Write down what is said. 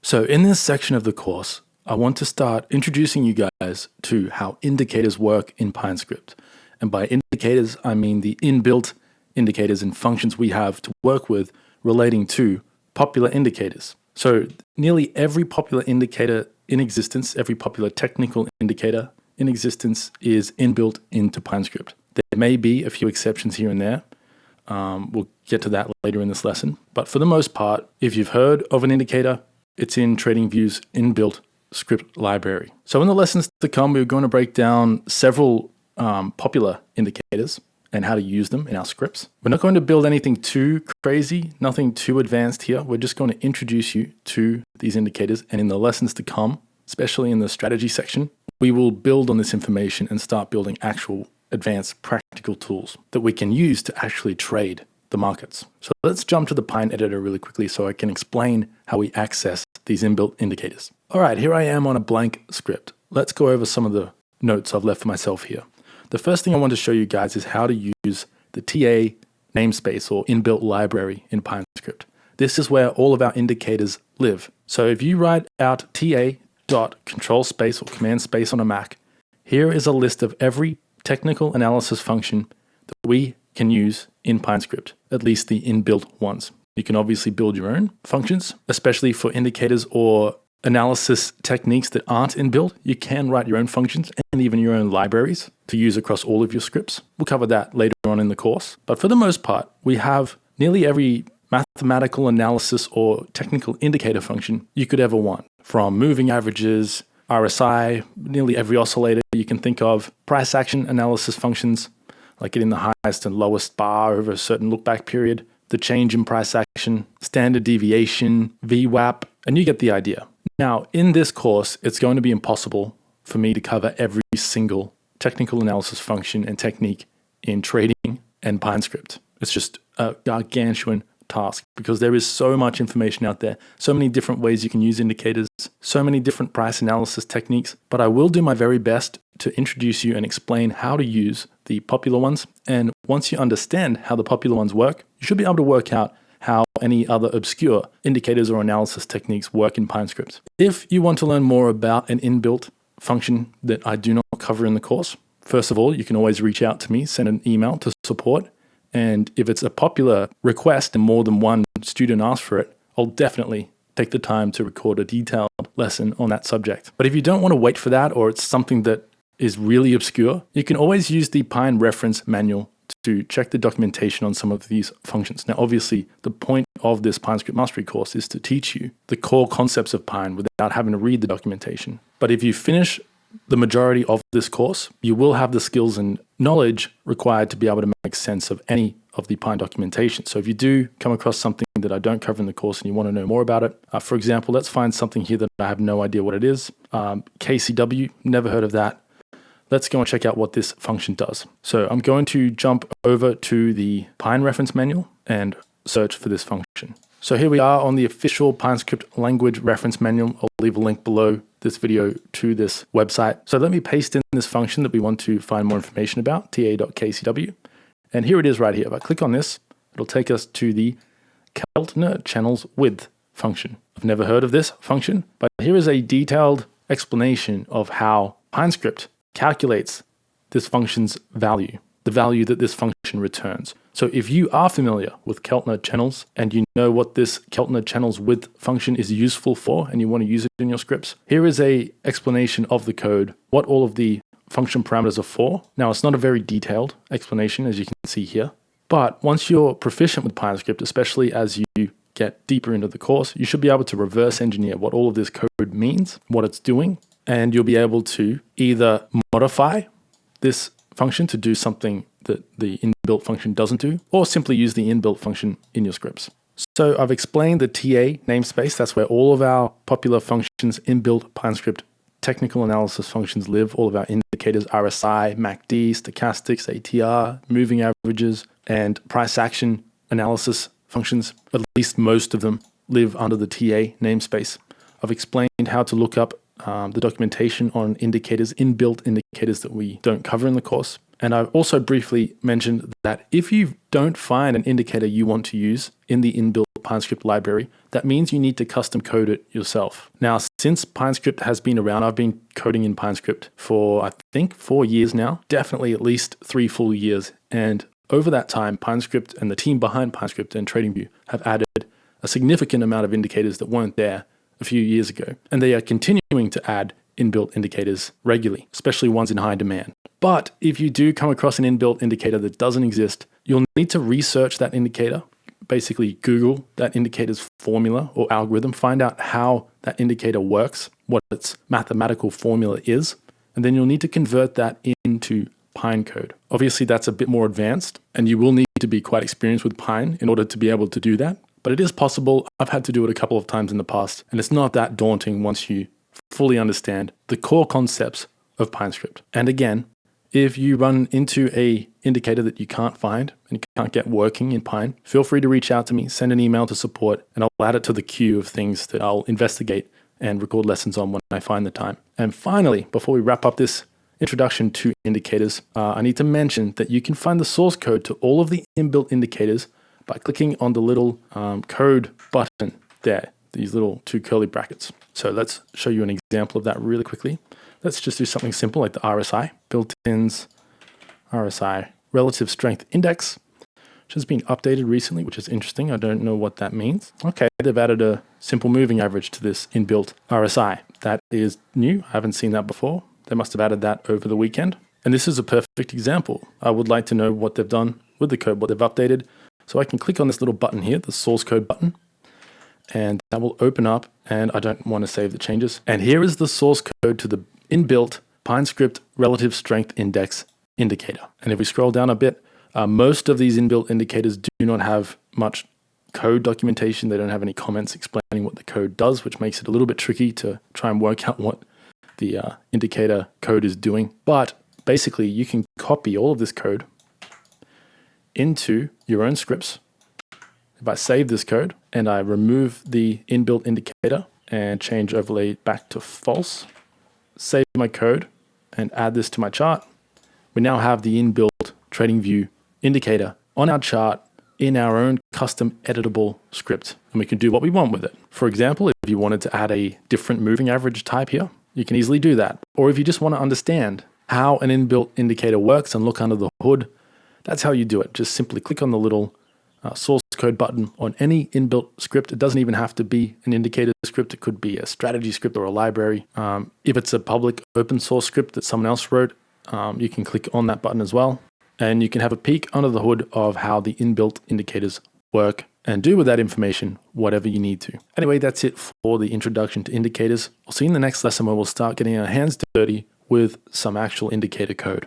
So in this section of the course, I want to start introducing you guys to how indicators work in PineScript. And by indicators, I mean the inbuilt indicators and functions we have to work with relating to popular indicators. So nearly every popular indicator in existence, every popular technical indicator in existence is inbuilt into PineScript. There may be a few exceptions here and there. We'll get to that later in this lesson. But for the most part, if you've heard of an indicator, it's in TradingView's inbuilt script library. So in the lessons to come, we're going to break down several popular indicators and how to use them in our scripts. We're not going to build anything too crazy, nothing too advanced here. We're just going to introduce you to these indicators. And in the lessons to come, especially in the strategy section, we will build on this information and start building actual advanced practical tools that we can use to actually trade the markets. So let's jump to the Pine editor really quickly so I can explain how we access these inbuilt indicators. All right, here I am on a blank script. Let's go over some of the notes I've left for myself here. The first thing I want to show you guys is how to use the TA namespace or inbuilt library in PineScript. This is where all of our indicators live. So if you write out TA.control space or command space on a Mac, here is a list of every technical analysis function that we can use in PineScript, at least the inbuilt ones. You can obviously build your own functions, especially for indicators or analysis techniques that aren't inbuilt. You can write your own functions and even your own libraries to use across all of your scripts. We'll cover that later on in the course. But for the most part, we have nearly every mathematical analysis or technical indicator function you could ever want, from moving averages, RSI, nearly every oscillator you can think of, price action analysis functions, like getting the highest and lowest bar over a certain look-back period, the change in price action, standard deviation, VWAP, and you get the idea. Now, in this course, it's going to be impossible for me to cover every single technical analysis function and technique in trading and PineScript. It's just a gargantuan task because there is so much information out there, so many different ways you can use indicators, so many different price analysis techniques, but I will do my very best to introduce you and explain how to use the popular ones. And once you understand how the popular ones work, you should be able to work out how any other obscure indicators or analysis techniques work in PineScript. If you want to learn more about an inbuilt function that I do not cover in the course, first of all, you can always reach out to me, send an email to support. And if it's a popular request and more than one student asks for it, I'll definitely take the time to record a detailed lesson on that subject. But if you don't want to wait for that, or it's something that is really obscure, you can always use the Pine reference manual to check the documentation on some of these functions. Now, obviously, the point of this PineScript Mastery course is to teach you the core concepts of Pine without having to read the documentation. But if you finish the majority of this course, you will have the skills and knowledge required to be able to make sense of any of the Pine documentation. So if you do come across something that I don't cover in the course and you want to know more about it, for example, let's find something here that I have no idea what it is. KCW, never heard of that. Let's go and check out what this function does. So I'm going to jump over to the Pine reference manual and search for this function. So here we are on the official PineScript language reference manual. I'll leave a link below this video to this website. So let me paste in this function that we want to find more information about, ta.kcw. And here it is right here. If I click on this, it'll take us to the Keltner channels width function. I've never heard of this function, but here is a detailed explanation of how PineScript calculates this function's value, the value that this function returns. So if you are familiar with Keltner channels and you know what this Keltner channels width function is useful for and you want to use it in your scripts, here is a explanation of the code, what all of the function parameters are for. Now, it's not a very detailed explanation, as you can see here, but once you're proficient with PineScript, especially as you get deeper into the course, you should be able to reverse engineer what all of this code means, what it's doing, and you'll be able to either modify this function to do something that the inbuilt function doesn't do, or simply use the inbuilt function in your scripts. So I've explained the TA namespace. That's where all of our popular functions, inbuilt PineScript technical analysis functions live. All of our indicators, RSI, MACD, stochastics, ATR, moving averages, and price action analysis functions, at least most of them, live under the TA namespace. I've explained how to look up the documentation on indicators, inbuilt indicators that we don't cover in the course. And I've also briefly mentioned that if you don't find an indicator you want to use in the inbuilt PineScript library, that means you need to custom code it yourself. Now, since PineScript has been around, I've been coding in PineScript for, I think, 4 years now, definitely at least 3 full years. And over that time, PineScript and the team behind PineScript and TradingView have added a significant amount of indicators that weren't there a few years ago. And they are continuing to add inbuilt indicators regularly, especially ones in high demand. But if you do come across an inbuilt indicator that doesn't exist, you'll need to research that indicator, basically Google that indicator's formula or algorithm, find out how that indicator works, what its mathematical formula is, and then you'll need to convert that into Pine code. Obviously, that's a bit more advanced, and you will need to be quite experienced with Pine in order to be able to do that. But it is possible. I've had to do it a couple of times in the past, and it's not that daunting once you fully understand the core concepts of PineScript. And again, if you run into a indicator that you can't find and you can't get working in Pine, feel free to reach out to me, send an email to support, and I'll add it to the queue of things that I'll investigate and record lessons on when I find the time. And finally, before we wrap up this introduction to indicators, I need to mention that you can find the source code to all of the inbuilt indicators by clicking on the little code button there, these little 2 curly brackets. So let's show you an example of that really quickly. Let's just do something simple like the RSI, built-ins RSI relative strength index, which has been updated recently, which is interesting. I don't know what that means. Okay, they've added a simple moving average to this inbuilt RSI. That is new. I haven't seen that before. They must have added that over the weekend. And this is a perfect example. I would like to know what they've done with the code, what they've updated. So I can click on this little button here, the source code button, and that will open up, and I don't want to save the changes. And here is the source code to the inbuilt PineScript relative strength index indicator. And if we scroll down a bit, most of these inbuilt indicators do not have much code documentation. They don't have any comments explaining what the code does, which makes it a little bit tricky to try and work out what the indicator code is doing. But basically, you can copy all of this code into your own scripts. If I save this code and I remove the inbuilt indicator and change overlay back to false, save my code and add this to my chart, we now have the inbuilt TradingView indicator on our chart in our own custom editable script, and we can do what we want with it. For example, if you wanted to add a different moving average type here, you can easily do that. Or if you just want to understand how an inbuilt indicator works and look under the hood, that's how you do it. Just simply click on the little source code button on any inbuilt script. It doesn't even have to be an indicator script. It could be a strategy script or a library. If it's a public open source script that someone else wrote, you can click on that button as well. And you can have a peek under the hood of how the inbuilt indicators work and do with that information whatever you need to. Anyway, that's it for the introduction to indicators. I'll see you in the next lesson where we'll start getting our hands dirty with some actual indicator code.